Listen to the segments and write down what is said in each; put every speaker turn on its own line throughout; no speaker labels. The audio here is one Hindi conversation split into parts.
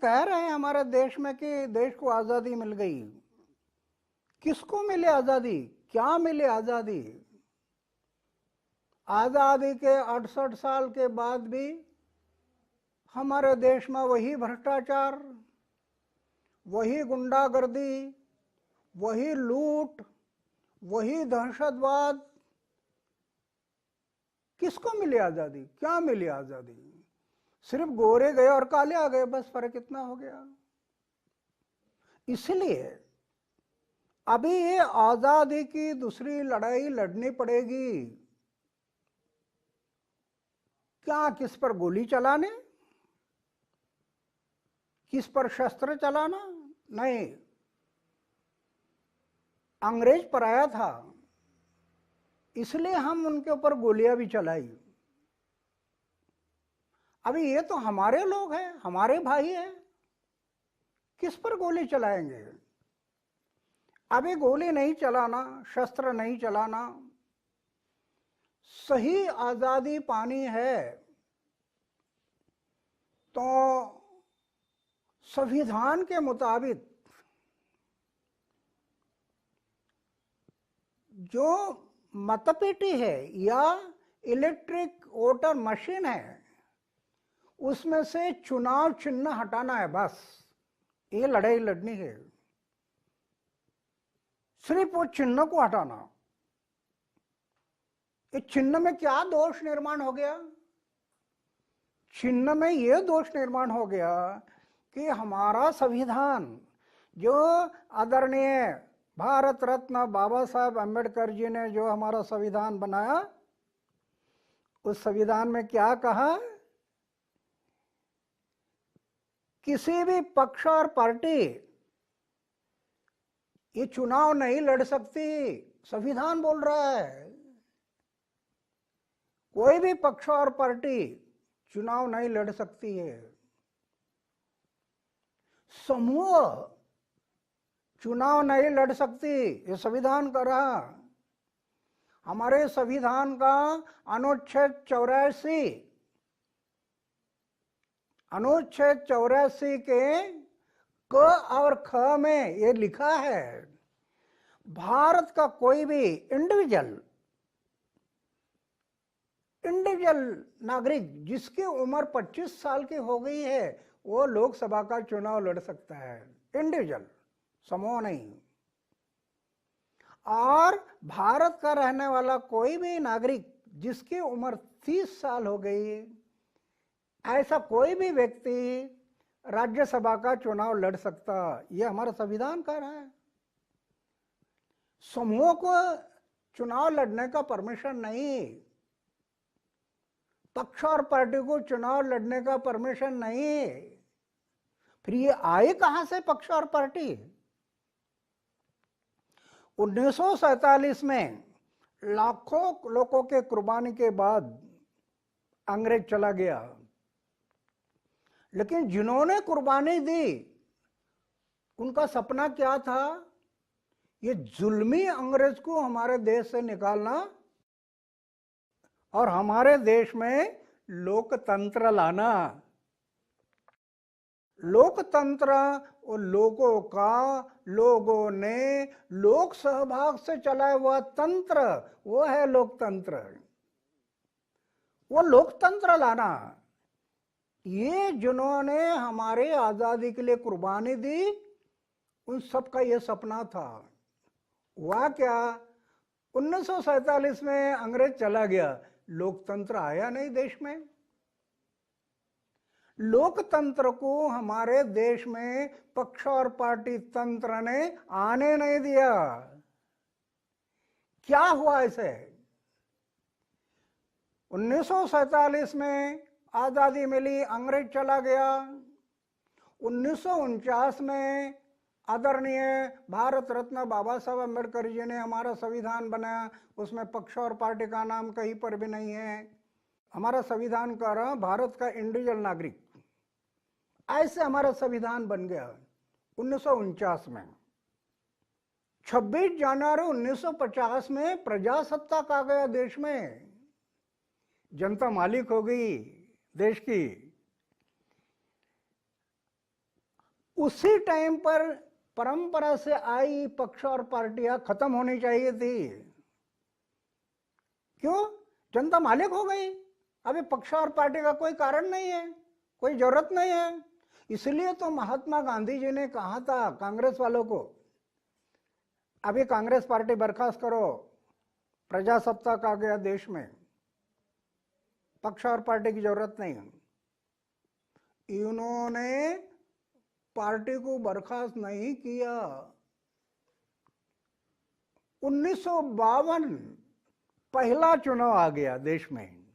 कह रहे हैं हमारे देश में कि देश को आजादी मिल गई। किसको मिले आजादी? क्या मिले आजादी? आजादी के 68 साल के बाद भी हमारे देश में वही भ्रष्टाचार, वही गुंडागर्दी, वही लूट, वही दहशतवाद। किसको मिली आजादी? क्या मिली आजादी? सिर्फ गोरे गए और काले आ गए, बस फर्क इतना हो गया। इसलिए अभी ये आजादी की दूसरी लड़ाई लड़नी पड़ेगी। क्या किस पर गोली चलाने, किस पर शस्त्र चलाना? नहीं, अंग्रेज पराया था इसलिए हम उनके ऊपर गोलियां भी चलाई। अभी ये तो हमारे लोग हैं, हमारे भाई हैं, किस पर गोली चलाएंगे? अभी गोली नहीं चलाना, शस्त्र नहीं चलाना, सही आजादी पानी है तो संविधान के मुताबिक जो मतपेटी है या इलेक्ट्रिक वोटर मशीन है उसमें से चुनाव चिन्ह हटाना है, बस ये लड़ाई लड़नी है। सिर्फ वो चिन्ह को हटाना। इस चिन्ह में क्या दोष निर्माण हो गया? चिन्ह में यह दोष निर्माण हो गया कि हमारा संविधान जो आदरणीय भारत रत्न बाबा साहब अम्बेडकर जी ने जो हमारा संविधान बनाया, उस संविधान में क्या कहा? किसी भी पक्ष और पार्टी ये चुनाव नहीं लड़ सकती, संविधान बोल रहा है। कोई भी पक्ष और पार्टी चुनाव नहीं लड़ सकती है। समूह चुनाव नहीं लड़ सकती, ये संविधान का रहा। हमारे संविधान का अनुच्छेद 84 के क और ख में ये लिखा है, भारत का कोई भी इंडिविजुअल नागरिक जिसकी उम्र 25 साल की हो गई है वो लोकसभा का चुनाव लड़ सकता है। इंडिविजुअल, समूह नहीं। और भारत का रहने वाला कोई भी नागरिक जिसकी उम्र 30 साल हो गई, ऐसा कोई भी व्यक्ति राज्यसभा का चुनाव लड़ सकता। यह हमारा संविधान कह रहा है। समूह को चुनाव लड़ने का परमिशन नहीं, पक्ष और पार्टी को चुनाव लड़ने का परमिशन नहीं। फिर ये आए कहां से पक्ष और पार्टी? 1947 में लाखों लोगों के कुर्बानी के बाद अंग्रेज चला गया, लेकिन जिन्होंने कुर्बानी दी उनका सपना क्या था? ये जुल्मी अंग्रेज को हमारे देश से निकालना और हमारे देश में लोकतंत्र लाना। लोकतंत्र और लोगों का, लोगों ने लोक सहभाग से चलाया हुआ तंत्र, वो है लोकतंत्र। वो लोकतंत्र लाना, ये जिन्होंने हमारे आजादी के लिए कुर्बानी दी उन सब का ये सपना था। हुआ क्या? 1947 में अंग्रेज चला गया, लोकतंत्र आया नहीं देश में। लोकतंत्र को हमारे देश में पक्ष और पार्टी तंत्र ने आने नहीं दिया। क्या हुआ ऐसे? 1947 में आजादी मिली, अंग्रेज चला गया। 1949 में आदरणीय भारत रत्न बाबा साहब अम्बेडकर जी ने हमारा संविधान बनाया, उसमें पक्ष और पार्टी का नाम कहीं पर भी नहीं है। हमारा संविधान का रहा भारत का इंडिविजुअल नागरिक, ऐसे हमारा संविधान बन गया 1949 में। 26 जनवरी 1950 में प्रजासत्ताक आ गया देश में, जनता मालिक हो गई देश की। उसी टाइम पर परंपरा से आई पक्ष और पार्टियां खत्म होनी चाहिए थी। क्यों? जनता मालिक हो गई, अभी पक्ष और पार्टी का कोई कारण नहीं है, कोई जरूरत नहीं है। इसलिए तो महात्मा गांधी जी ने कहा था कांग्रेस वालों को, अभी कांग्रेस पार्टी बर्खास्त करो, प्रजासत्ताक आ गया देश में, पक्ष और पार्टी की जरूरत नहीं है। इन्होंने पार्टी को बर्खास्त नहीं किया। 1952 पहला चुनाव आ गया देश में,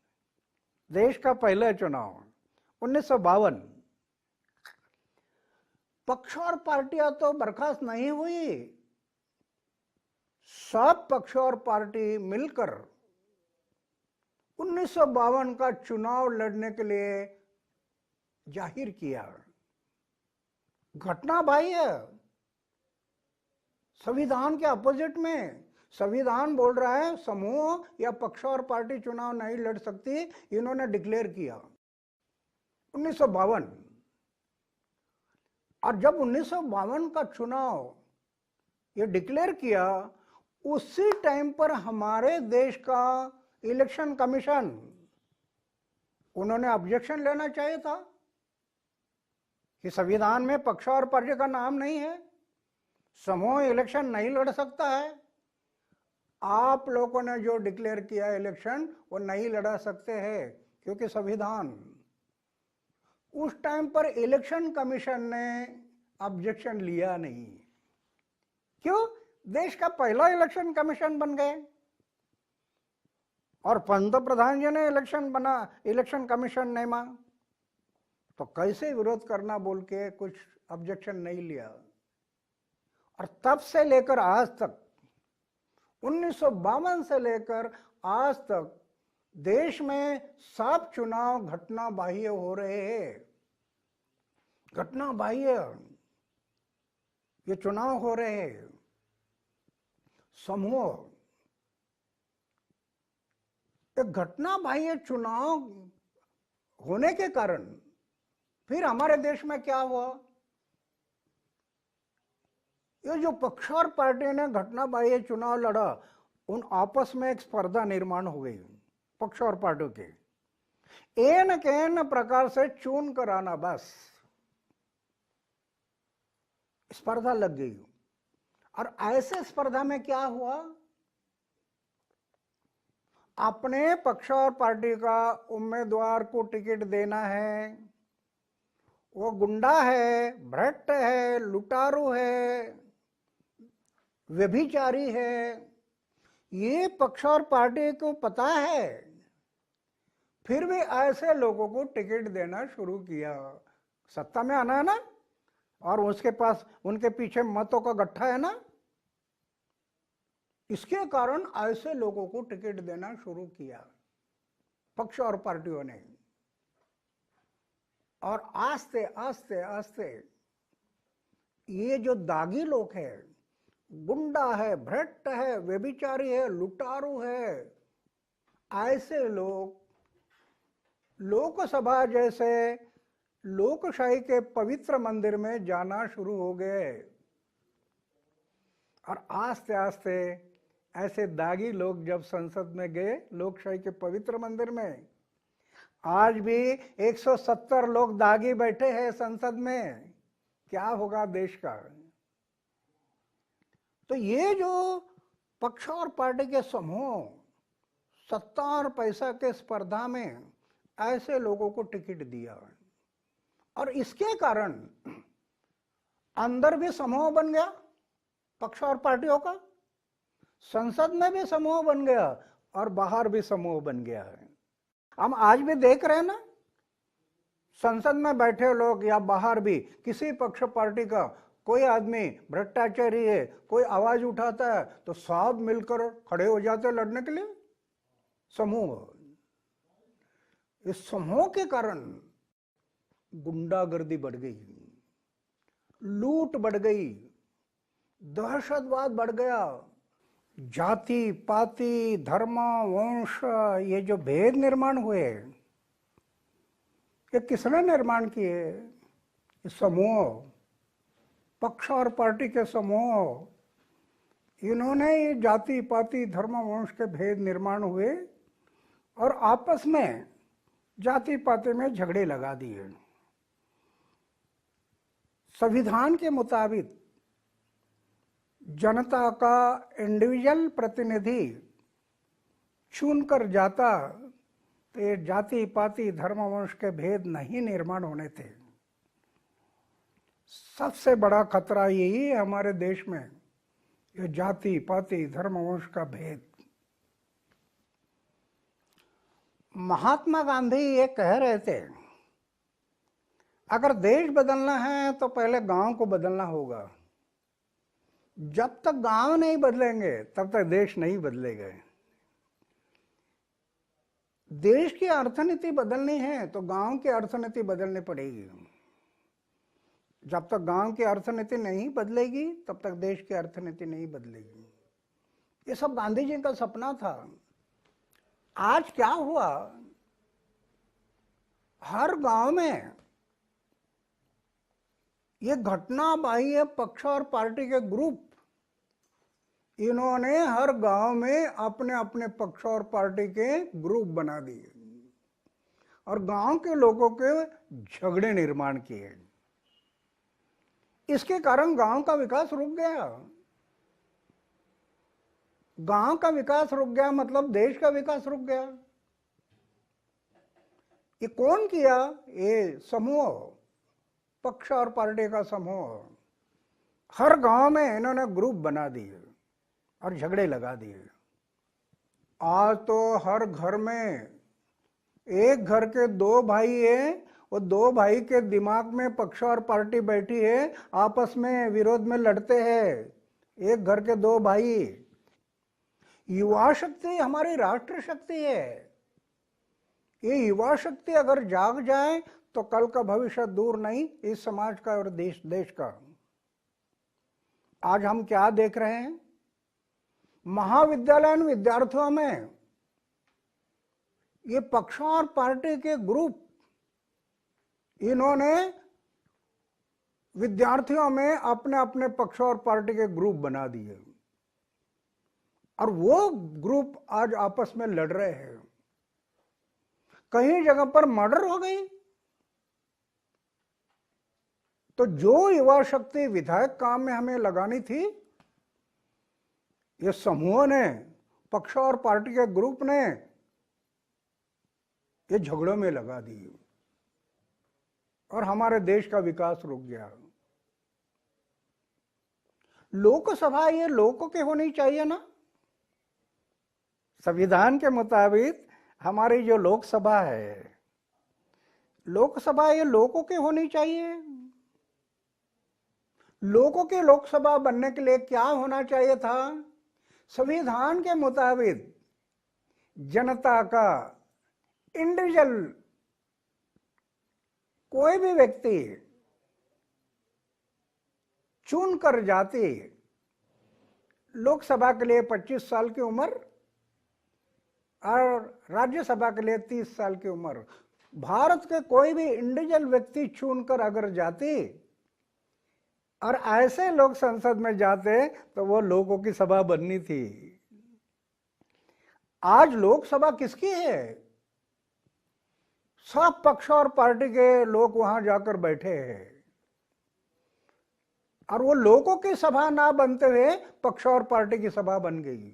देश का पहला चुनाव 1952। पक्ष और पार्टियां तो बर्खास्त नहीं हुई, सब पक्ष और पार्टी मिलकर 1952 का चुनाव लड़ने के लिए जाहिर किया। घटना बाह्य, संविधान के अपोजिट में। संविधान बोल रहा है समूह या पक्ष और पार्टी चुनाव नहीं लड़ सकती, इन्होंने डिक्लेयर किया 1952। और जब 1952 का चुनाव ये डिक्लेयर किया, उसी टाइम पर हमारे देश का इलेक्शन कमीशन, उन्होंने ऑब्जेक्शन लेना चाहिए था कि संविधान में पक्ष और पार्टी का नाम नहीं है, समूह इलेक्शन नहीं लड़ सकता है, आप लोगों ने जो डिक्लेयर किया इलेक्शन वो नहीं लड़ा सकते हैं क्योंकि संविधान। उस टाइम पर इलेक्शन कमीशन ने ऑब्जेक्शन लिया नहीं। क्यों? देश का पहला इलेक्शन कमीशन बन गए और पंत प्रधान जी ने इलेक्शन कमीशन नहीं मांग, तो कैसे विरोध करना बोल के कुछ ऑब्जेक्शन नहीं लिया। और तब से लेकर आज तक, 1952 से लेकर आज तक देश में सब चुनाव घटना बाह्य हो रहे हैं। घटना बाह्य ये चुनाव हो रहे हैं। समूह एक घटना बाह्य चुनाव होने के कारण फिर हमारे देश में क्या हुआ? ये जो पक्ष और पार्टी ने घटना बाह्य चुनाव लड़ा, उन आपस में एक स्पर्धा निर्माण हो गई पक्ष और पार्टी के, एन केन प्रकार से चून कर आना, बस स्पर्धा लग गई। और ऐसे स्पर्धा में क्या हुआ? अपने पक्ष और पार्टी का उम्मीदवार को टिकट देना है, वो गुंडा है, भ्रष्ट है, लुटारू है, व्यभिचारी है, ये पक्ष और पार्टी को पता है, फिर भी ऐसे लोगों को टिकट देना शुरू किया। सत्ता में आना है ना, और उसके पास उनके पीछे मतों का गट्ठा है ना, इसके कारण ऐसे लोगों को टिकट देना शुरू किया पक्ष और पार्टियों ने। और आस्ते आस्ते आस्ते ये जो दागी लोग हैं, गुंडा है, भ्रष्ट है, व्यभिचारी है, लुटारू है, ऐसे लोग लोकसभा जैसे लोकशाही के पवित्र मंदिर में जाना शुरू हो गए। और आस्ते आस्ते ऐसे दागी लोग जब संसद में गए, लोकशाही के पवित्र मंदिर में, आज भी 170 लोग दागी बैठे हैं संसद में, क्या होगा देश का? तो ये जो पक्ष और पार्टी के समूह सत्ता और पैसा के स्पर्धा में ऐसे लोगों को टिकट दिया, और इसके कारण अंदर भी समूह बन गया पक्ष और पार्टियों का, संसद में भी समूह बन गया और बाहर भी समूह बन गया है। हम आज भी देख रहे हैं ना, संसद में बैठे लोग या बाहर भी किसी पक्ष पार्टी का कोई आदमी भ्रष्टाचारी है, कोई आवाज उठाता है तो सब मिलकर खड़े हो जाते लड़ने के लिए। समूह, इस समूह के कारण गुंडागर्दी बढ़ गई, लूट बढ़ गई, दहशतवाद बढ़ गया, जाति पाति धर्म वंश ये जो भेद निर्माण हुए, ये किसने निर्माण किए? समूह, पक्ष और पार्टी के समूह, इन्होंने ये जाति पाति धर्म वंश के भेद निर्माण हुए और आपस में जाति पाति में झगड़े लगा दिए। संविधान के मुताबिक जनता का इंडिविजुअल प्रतिनिधि चुनकर जाता तो ये जाति पाति धर्म वंश के भेद नहीं निर्माण होने थे। सबसे बड़ा खतरा यही है हमारे देश में, ये जाति पाति धर्म वंश का भेद। महात्मा गांधी ये कह रहे थे, अगर देश बदलना है तो पहले गांव को बदलना होगा। जब तक गांव नहीं बदलेंगे तब तक देश नहीं बदलेगा। देश की अर्थनीति बदलनी है तो गांव की अर्थनीति बदलनी पड़ेगी। जब तक गांव की अर्थनीति नहीं बदलेगी तब तक देश की अर्थनीति नहीं बदलेगी। ये सब गांधी जी का सपना था। आज क्या हुआ, हर गांव में ये घटना बाह्य पक्ष और पार्टी के ग्रुप, इन्होंने हर गांव में अपने अपने पक्ष और पार्टी के ग्रुप बना दिए और गांव के लोगों के झगड़े निर्माण किए। इसके कारण गांव का विकास रुक गया। गांव का विकास रुक गया मतलब देश का विकास रुक गया। ये कौन किया? ये समूह, पक्ष और पार्टी का समूह हर गांव में इन्होंने ग्रुप बना दिए और झगड़े लगा दिए। आज तो हर घर में एक घर के दो भाई है, वो दो भाई के दिमाग में पक्ष और पार्टी बैठी है, आपस में विरोध में लड़ते हैं। एक घर के दो भाई। युवा शक्ति हमारी राष्ट्र शक्ति है। ये युवा शक्ति अगर जाग जाए तो कल का भविष्य दूर नहीं, इस समाज का और देश का। आज हम क्या देख रहे हैं, महाविद्यालय विद्यार्थियों में ये पक्ष और पार्टी के ग्रुप, इन्होंने विद्यार्थियों में अपने अपने पक्ष और पार्टी के ग्रुप बना दिए और वो ग्रुप आज आपस में लड़ रहे हैं। कहीं जगह पर मर्डर हो गई। तो जो युवा शक्ति विधायक काम में हमें लगानी थी, ये समूह ने, पक्ष और पार्टी के ग्रुप ने ये झगड़ों में लगा दी और हमारे देश का विकास रुक गया। लोकसभा ये लोगों की होनी चाहिए ना। संविधान के मुताबिक हमारी जो लोकसभा है, लोकसभा ये लोगों की होनी चाहिए। लोगों की लोकसभा बनने के लिए क्या होना चाहिए था? संविधान के मुताबिक जनता का इंडिविजुअल कोई भी व्यक्ति चुनकर जाती, लोकसभा के लिए 25 साल की उम्र और राज्यसभा के लिए 30 साल की उम्र। भारत के कोई भी इंडिविजुअल व्यक्ति चुनकर अगर जाती और ऐसे लोग संसद में जाते तो वो लोगों की सभा बननी थी। आज लोकसभा किसकी है? सब पक्ष और पार्टी के लोग वहां जाकर बैठे हैं और वो लोगों की सभा ना बनते हुए पक्ष और पार्टी की सभा बन गई।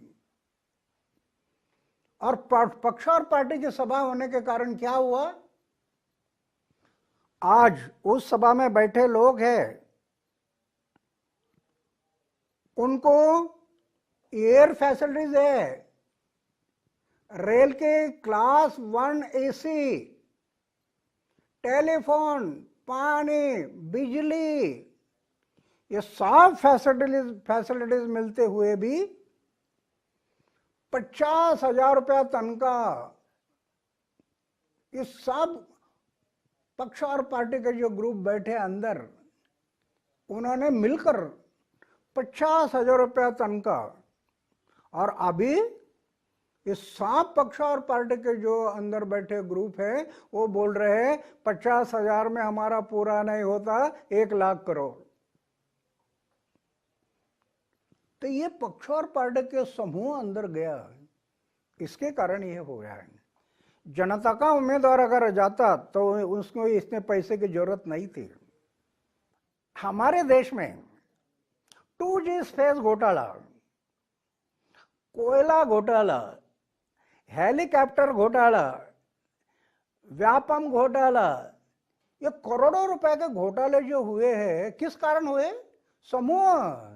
और पक्ष और पार्टी की सभा होने के कारण क्या हुआ? आज उस सभा में बैठे लोग हैं, उनको एयर फैसिलिटीज है, रेल के क्लास 1 एसी, टेलीफोन, पानी, बिजली, ये सब फैसिलिटीज मिलते हुए भी 50,000 रुपया तनख्वाह, ये सब पक्ष और पार्टी के जो ग्रुप बैठे अंदर, उन्होंने मिलकर 50,000 रुपया तनख्वाह। और अभी इस सब पक्ष और पार्टी के जो अंदर बैठे ग्रुप है वो बोल रहे हैं 50,000 में हमारा पूरा नहीं होता, 1 लाख करोड़। तो ये पक्ष और पार्टी के समूह अंदर गया, इसके कारण ये हो गया है। जनता का उम्मीदवार अगर जाता तो उसको इतने पैसे की जरूरत नहीं थी। हमारे देश में 2G स्पेस घोटाला, कोयला घोटाला, हेलीकॉप्टर घोटाला, व्यापम घोटाला, ये करोड़ों रुपए के घोटाले जो हुए हैं, किस कारण हुए? समूह,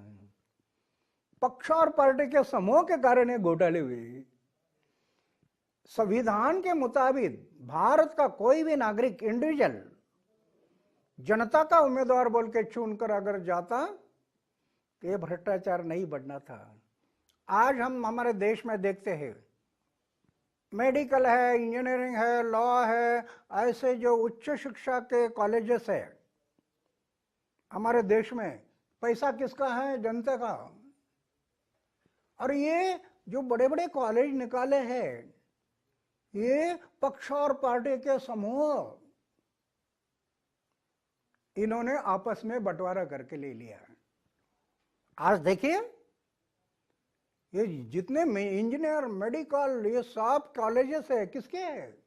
पक्ष और पार्टी के समूह के कारण ये घोटाले हुए। संविधान के मुताबिक भारत का कोई भी नागरिक इंडिविजुअल जनता का उम्मीदवार बोल के चुनकर अगर जाता तो ये भ्रष्टाचार नहीं बढ़ना था। आज हम हमारे देश में देखते हैं, मेडिकल है, इंजीनियरिंग है, लॉ है, ऐसे जो उच्च शिक्षा के कॉलेजेस है हमारे देश में, पैसा किसका है? जनता का। और ये जो बड़े बड़े कॉलेज निकाले हैं, ये पक्ष और पार्टी के समूह इन्होंने आपस में बंटवारा करके ले लिया। आज देखिए, ये जितने इंजीनियर, मेडिकल, ये सब कॉलेजेस है, किसके है?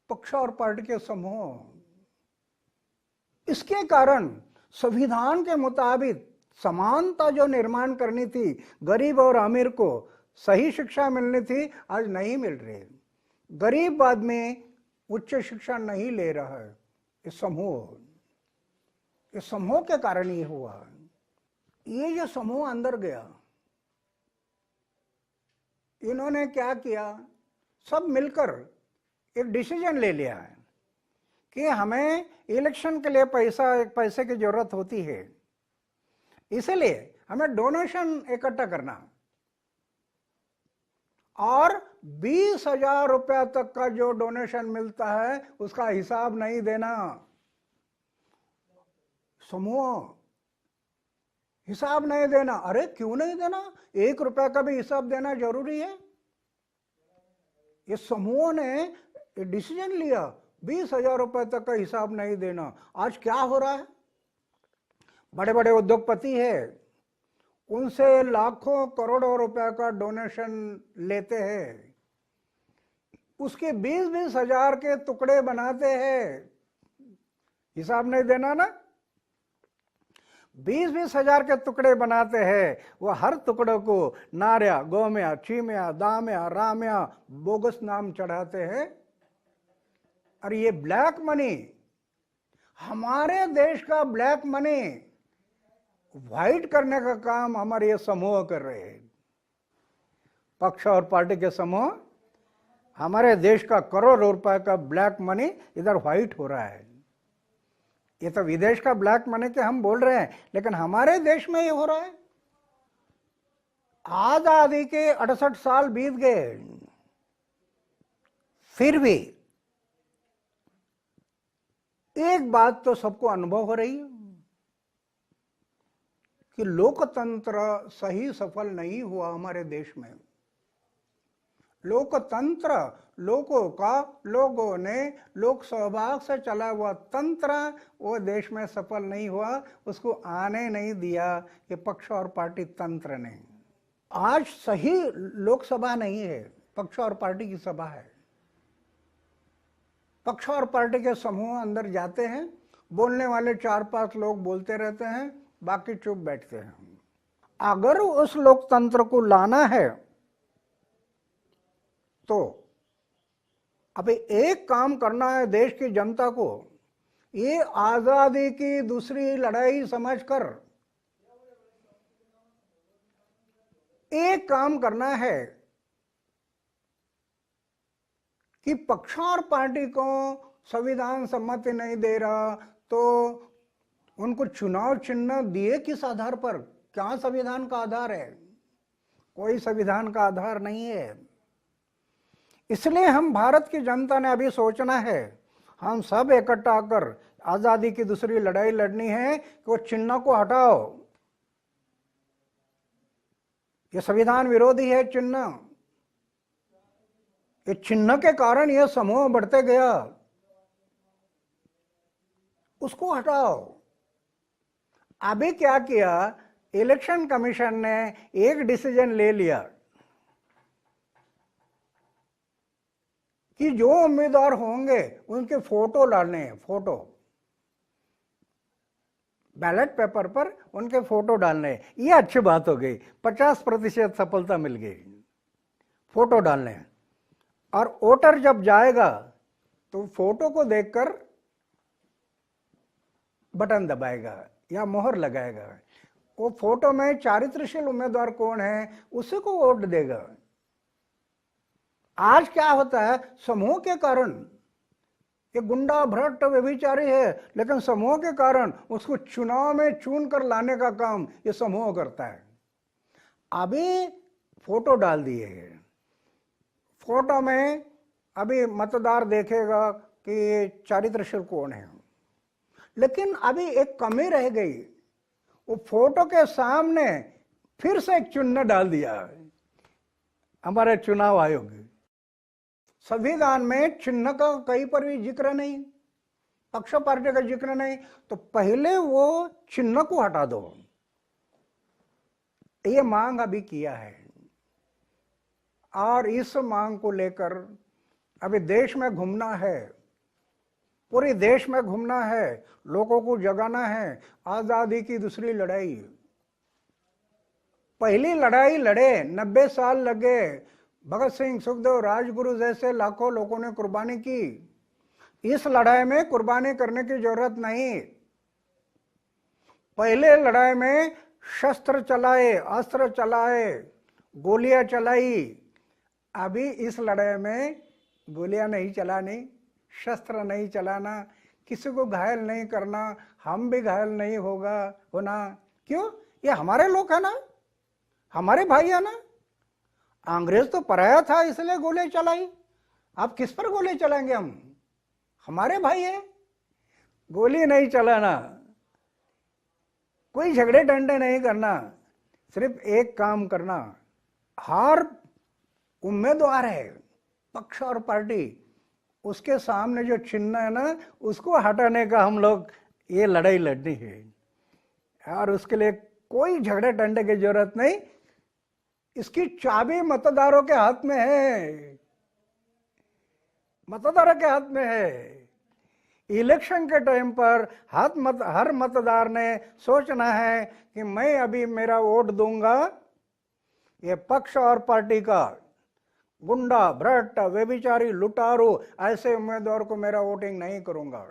पक्ष और पार्टी के समूह। इसके कारण संविधान के मुताबिक समानता जो निर्माण करनी थी, गरीब और अमीर को सही शिक्षा मिलनी थी, आज नहीं मिल रही। गरीब आदमी उच्च शिक्षा नहीं ले रहा है। इस समूह के कारण ये हुआ। ये जो समूह अंदर गया, इन्होंने क्या किया? सब मिलकर एक डिसीजन ले लिया है कि हमें इलेक्शन के लिए पैसे की जरूरत होती है, इसलिए हमें डोनेशन इकट्ठा करना और 20,000 रुपया तक का जो डोनेशन मिलता है उसका हिसाब नहीं देना। समूह हिसाब नहीं देना। अरे क्यों नहीं देना? 1 रुपया का भी हिसाब देना जरूरी है। ये समूह ने डिसीजन लिया 20,000 रुपए तक का हिसाब नहीं देना। आज क्या हो रहा है? बड़े बड़े उद्योगपति है, उनसे लाखों करोड़ों रुपए का डोनेशन लेते हैं, उसके 20-20 हजार के टुकड़े बनाते हैं। हिसाब नहीं देना ना? 20-20 हजार के टुकड़े बनाते हैं। वो हर टुकड़ों को नार्या, गोम्या, चीम्या, दाम्या, राम्या बोगस नाम चढ़ाते हैं। और ये ब्लैक मनी, हमारे देश का ब्लैक मनी व्हाइट करने का काम हमारे ये समूह कर रहे हैं। पक्ष और पार्टी के समूह हमारे देश का करोड़ों रुपए का ब्लैक मनी इधर व्हाइट हो रहा है। ये तो विदेश का ब्लैक मनी के हम बोल रहे हैं, लेकिन हमारे देश में ये हो रहा है। आजादी के 68 साल बीत गए, फिर भी एक बात तो सबको अनुभव हो रही है कि लोकतंत्र सही सफल नहीं हुआ हमारे देश में। लोकतंत्र लोगों ने लोक सहभाग से चला हुआ तंत्र वो देश में सफल नहीं हुआ, उसको आने नहीं दिया कि पक्ष और पार्टी तंत्र ने। आज सही लोकसभा नहीं है, पक्ष और पार्टी की सभा है। पक्ष और पार्टी के समूह अंदर जाते हैं, बोलने वाले 4-5 लोग बोलते रहते हैं, बाकी चुप बैठते हैं। अगर उस लोकतंत्र को लाना है तो अभी एक काम करना है देश की जनता को, ये आजादी की दूसरी लड़ाई समझकर एक काम करना है कि पक्ष और पार्टी को संविधान सम्मति नहीं दे रहा तो उनको चुनाव चिन्ह दिए किस आधार पर? क्या संविधान का आधार है? कोई संविधान का आधार नहीं है। इसलिए हम भारत की जनता ने अभी सोचना है, हम सब इकट्ठा कर आजादी की दूसरी लड़ाई लड़नी है कि वो चिन्ह को हटाओ। ये संविधान विरोधी है चिन्ह। ये चिन्ह के कारण ये समूह बढ़ते गया, उसको हटाओ। अभी क्या किया, इलेक्शन कमीशन ने एक डिसीजन ले लिया कि जो उम्मीदवार होंगे उनके फोटो डालने हैं, फोटो बैलेट पेपर पर उनके फोटो डालने हैं। ये अच्छी बात हो गई, 50% सफलता मिल गई, फोटो डालने हैं। और वोटर जब जाएगा तो फोटो को देखकर बटन दबाएगा या मोहर लगाएगा। वो फोटो में चारित्रशील उम्मीदवार कौन है उसी को वोट देगा। आज क्या होता है, समूह के कारण, ये गुंडा भ्रष्ट व्यभिचारी है, लेकिन समूह के कारण उसको चुनाव में चुन कर लाने का काम ये समूह करता है। अभी फोटो डाल दिए हैं, फोटो में अभी मतदार देखेगा कि चारित्रशील कौन है, लेकिन अभी एक कमी रह गई, वो फोटो के सामने फिर से एक चिन्ह डाल दिया हमारे चुनाव आयोग। संविधान में चिन्ह का कहीं पर भी जिक्र नहीं, पक्ष पार्टी का जिक्र नहीं, तो पहले वो चिन्ह को हटा दो। ये मांग अभी किया है और इस मांग को लेकर अभी देश में घूमना है, पूरे देश में घूमना है, लोगों को जगाना है। आजादी की दूसरी लड़ाई, पहली लड़ाई लड़े 90 साल लगे, भगत सिंह, सुखदेव, राजगुरु जैसे लाखों लोगों ने कुर्बानी की। इस लड़ाई में कुर्बानी करने की जरूरत नहीं। पहले लड़ाई में शस्त्र चलाए, अस्त्र चलाए, गोलियां चलाई। अभी इस लड़ाई में गोलियां नहीं चलानी, शस्त्र नहीं चलाना, किसी को घायल नहीं करना, हम भी घायल नहीं होना। क्यों? ये हमारे लोग है ना, हमारे भाई है ना। अंग्रेज तो पराया था इसलिए गोली चलाई, आप किस पर गोली चलाएंगे? हम हमारे भाई है, गोली नहीं चलाना, कोई झगड़े डंडे नहीं करना, सिर्फ एक काम करना। हर उम्मीदवार है, पक्ष और पार्टी, उसके सामने जो चिन्ह है ना उसको हटाने का हम लोग ये लड़ाई लड़नी है। और उसके लिए कोई झगड़े डंडे की जरूरत नहीं। इसकी चाबी मतदारों के हाथ में है, मतदारों के हाथ में है। इलेक्शन के टाइम पर हर मतदार ने सोचना है कि मैं अभी मेरा वोट दूंगा ये पक्ष और पार्टी का, गुंडा, भ्रष्ट, व्यभिचारी, लुटारू ऐसे उम्मीदवार को मेरा वोटिंग नहीं करूंगा।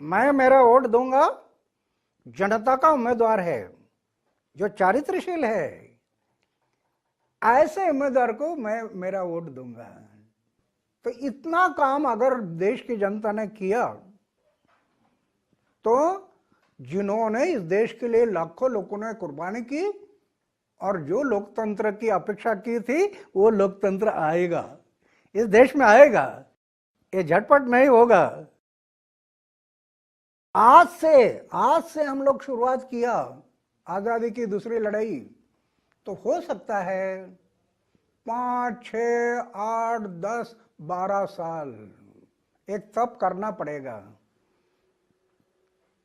मैं मेरा वोट दूंगा जनता का उम्मीदवार है जो चारित्रशील है, ऐसे उम्मीदवार को मैं मेरा वोट दूंगा। तो इतना काम अगर देश की जनता ने किया तो जिन्होंने इस देश के लिए लाखों लोगों ने कुर्बानी की और जो लोकतंत्र की अपेक्षा की थी वो लोकतंत्र आएगा, इस देश में आएगा, ये झटपट नहीं होगा। आज से हम लोग शुरुआत किया आजादी की दूसरी लड़ाई, तो हो सकता है 5, 6, 8, 10, 12 साल एक तप करना पड़ेगा।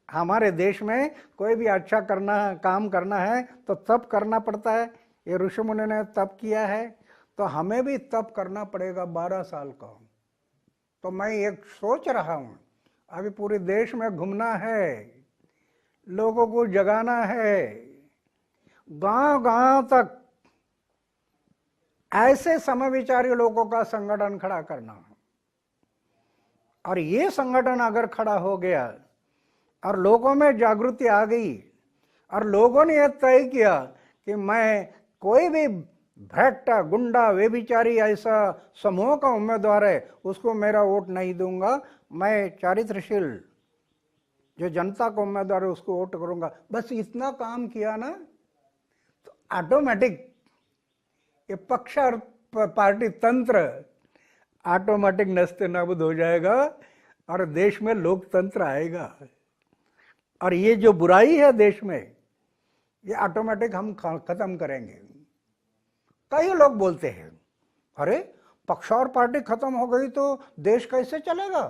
हमारे देश में कोई भी अच्छा काम करना है तो तप करना पड़ता है। ये ऋषि मुनि ने तप किया है, तो हमें भी तप करना पड़ेगा 12 साल का। तो मैं एक सोच रहा हूँ, अभी पूरे देश में घूमना है, लोगों को जगाना है, गांव-गांव तक ऐसे समविचारी लोगों का संगठन खड़ा करना। और ये संगठन अगर खड़ा हो गया और लोगों में जागृति आ गई और लोगों ने यह तय किया कि मैं कोई भी भ्रष्ट, गुंडा, व्यभिचारी ऐसा समूह का उम्मीदवार है उसको मेरा वोट नहीं दूंगा, मैं चारित्रशील जो जनता का उम्मीदवार है उसको वोट करूंगा, बस इतना काम किया ना तो ऑटोमेटिक ये पक्ष और पार्टी तंत्र ऑटोमेटिक नस्ते नाबूद हो जाएगा और देश में लोकतंत्र आएगा। और ये जो बुराई है देश में ये ऑटोमेटिक हम खत्म करेंगे। कई लोग बोलते हैं अरे पक्ष और पार्टी खत्म हो गई तो देश कैसे चलेगा,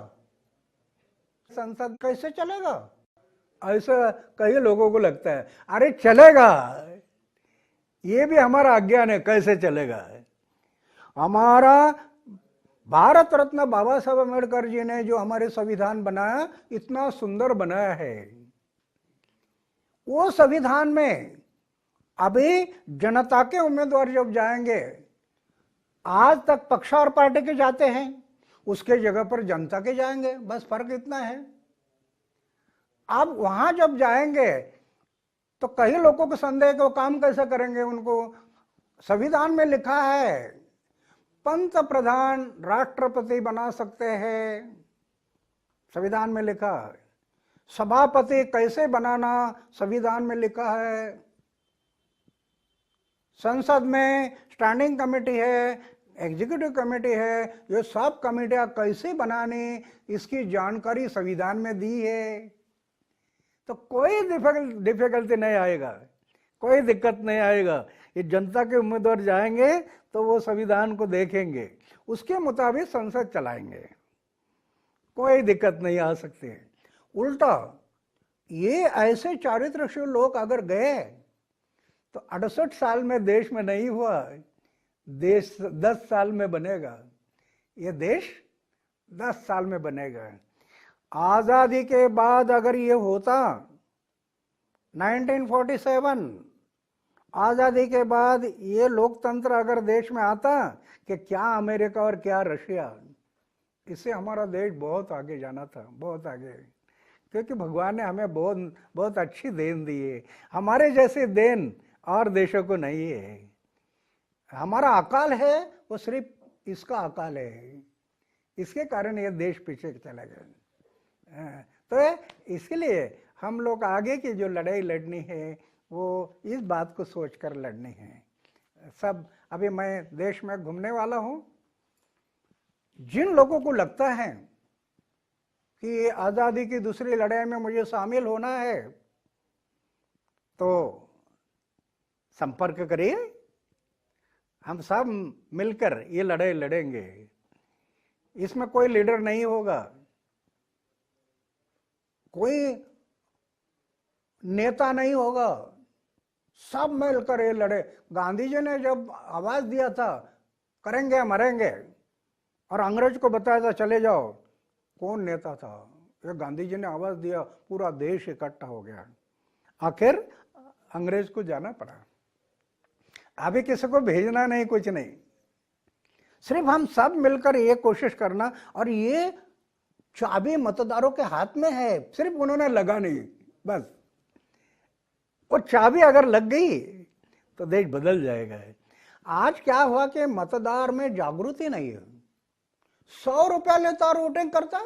संसद कैसे चलेगा? ऐसा कई लोगों को लगता है, अरे चलेगा, ये भी हमारा अज्ञान है, कैसे चलेगा। हमारा भारत रत्न बाबा साहब अम्बेडकर जी ने जो हमारे संविधान बनाया, इतना सुंदर बनाया है, वो संविधान में अभी जनता के उम्मीदवार जब जाएंगे, आज तक पक्ष और पार्टी के जाते हैं, उसके जगह पर जनता के जाएंगे, बस फर्क इतना है। अब वहां जब जाएंगे तो कई लोगों को संदेह को काम कैसे करेंगे। उनको संविधान में लिखा है पंत प्रधान राष्ट्रपति बना सकते हैं, संविधान में लिखा है। सभापति कैसे बनाना, संविधान में लिखा है। संसद में स्टैंडिंग कमेटी है, एग्जीक्यूटिव कमेटी है, ये सब कमेटियां कैसे बनानी, इसकी जानकारी संविधान में दी है। तो कोई डिफिकल्टी नहीं आएगा, कोई दिक्कत नहीं आएगा। ये जनता के उम्मीदवार जाएंगे तो वो संविधान को देखेंगे, उसके मुताबिक संसद चलाएंगे, कोई दिक्कत नहीं आ सकती है। उल्टा ये ऐसे चारित्रशील लोग अगर गए तो 68 साल में देश में नहीं हुआ, देश 10 साल में बनेगा। ये देश 10 साल में बनेगा। आजादी के बाद अगर ये होता 1947, आजादी के बाद ये लोकतंत्र अगर देश में आता, कि क्या अमेरिका और क्या रशिया, इससे हमारा देश बहुत आगे जाना था, बहुत आगे। क्योंकि भगवान ने हमें बहुत बहुत अच्छी देन दी है। हमारे जैसे देन और देशों को नहीं है। हमारा अकाल है वो सिर्फ इसका अकाल है, इसके कारण ये देश पीछे चला गया। तो इसलिए हम लोग आगे की जो लड़ाई लड़नी है वो इस बात को सोचकर लड़नी है। सब अभी मैं देश में घूमने वाला हूं, जिन लोगों को लगता है कि आज़ादी की दूसरी लड़ाई में मुझे शामिल होना है तो संपर्क करिए, हम सब मिलकर ये लड़ाई लड़ेंगे। इसमें कोई लीडर नहीं होगा, कोई नेता नहीं होगा, सब मिलकर ये लड़े। गांधी जी ने जब आवाज दिया था करेंगे मरेंगे, और अंग्रेज को बताया था चले जाओ, कौन नेता था? ये गांधी जी ने आवाज दिया, पूरा देश इकट्ठा हो गया, आखिर अंग्रेज को जाना पड़ा। अभी किसी को भेजना नहीं, कुछ नहीं, सिर्फ हम सब मिलकर ये कोशिश करना। और ये चाबी मतदारों के हाथ में है, सिर्फ उन्होंने लगा नहीं, बस वो चाबी अगर लग गई तो देश बदल जाएगा। आज क्या हुआ कि मतदार में जागृति नहीं है। 100 रुपया लेता और वोटिंग करता,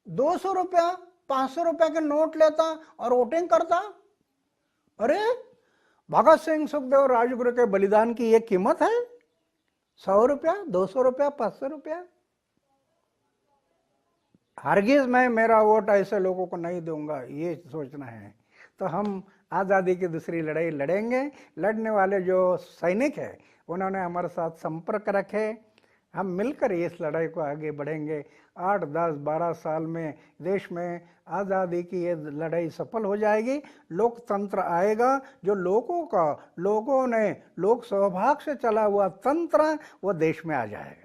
200 रुपया 500 रुपया के नोट लेता और वोटिंग करता। अरे भगत सिंह, सुखदेव, राजगुरु के बलिदान की ये कीमत है? 100 रुपया, 200 रुपया, 500 रुपया? हरगिज मैं मेरा वोट ऐसे लोगों को नहीं दूंगा, ये सोचना है। तो हम आज़ादी की दूसरी लड़ाई लड़ेंगे। लड़ने वाले जो सैनिक है उन्होंने हमारे साथ संपर्क रखे, हम मिलकर इस लड़ाई को आगे बढ़ेंगे। 8, 10, 12 साल में देश में आज़ादी की ये लड़ाई सफल हो जाएगी। लोकतंत्र आएगा, जो लोगों ने लोक सहभाग से चला हुआ तंत्र वो देश में आ जाएगा।